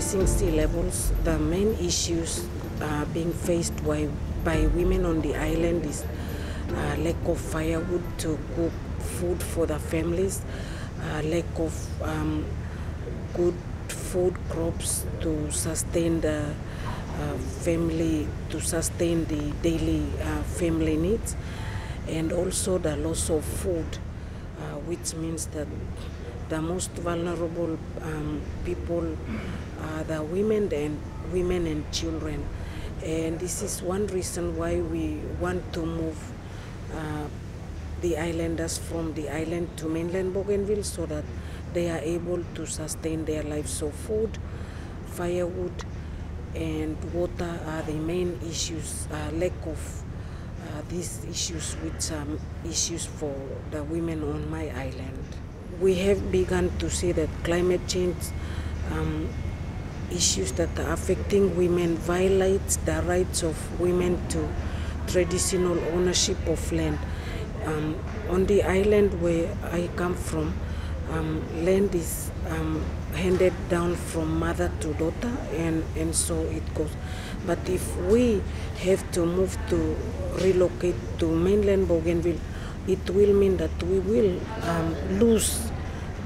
rising sea levels, the main issues being faced by women on the island is lack of firewood to cook food for the families, lack of good food crops to sustain the family, to sustain the daily family needs, and also the loss of food, which means that the most vulnerable people are the women and children. And this is one reason why we want to move the islanders from the island to mainland Bougainville, so that they are able to sustain their lives. So food, firewood, and water are the main issues. Lack of these issues, which are issues for the women on my island. We have begun to see that climate change issues that are affecting women violates the rights of women to traditional ownership of land. On the island where I come from, land is handed down from mother to daughter, and so it goes. But if we have to move to relocate to mainland Bougainville, it will mean that we will lose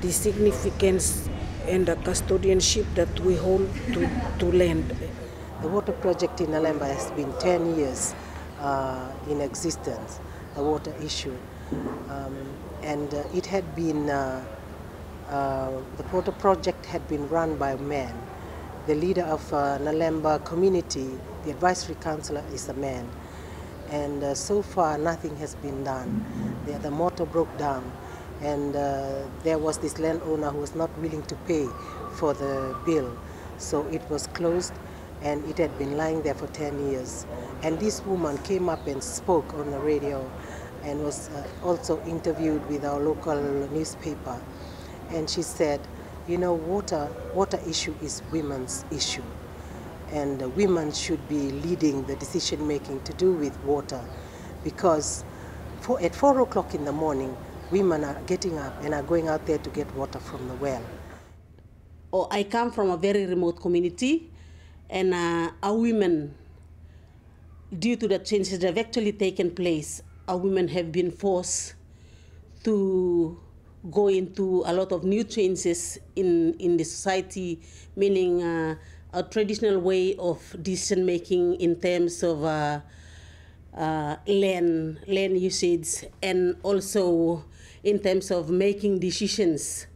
the significance and the custodianship that we hold to land. The water project in Nalemba has been 10 years in existence, the water issue. And it had been, the water project had been run by men. The leader of Nalemba community, the advisory councillor, is a man. And so far nothing has been done. The motor broke down, and there was this landowner who was not willing to pay for the bill. So it was closed, and it had been lying there for 10 years. And this woman came up and spoke on the radio and was also interviewed with our local newspaper. And she said, you know, water issue is women's issue. And women should be leading the decision making to do with water, because at 4 o'clock in the morning, women are getting up and are going out there to get water from the well. I come from a very remote community, and our women, due to the changes that have actually taken place, our women have been forced to go into a lot of new changes in the society, meaning a traditional way of decision making in terms of land usage, and also in terms of making decisions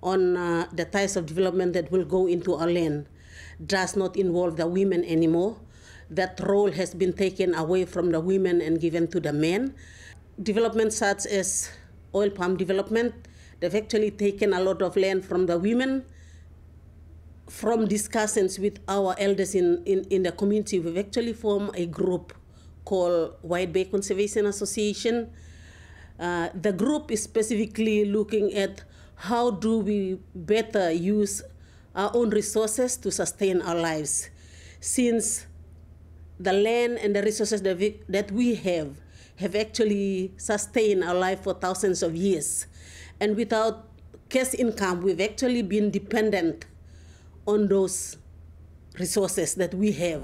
on the types of development that will go into our land. Does not involve the women anymore. That role has been taken away from the women and given to the men. Development such as oil palm development, they've actually taken a lot of land from the women. From discussions with our elders in the community, we've actually formed a group called White Bay Conservation Association. The group is specifically looking at how do we better use our own resources to sustain our lives, since the land and the resources that we have actually sustained our life for thousands of years. And without cash income, we've actually been dependent on those resources that we have.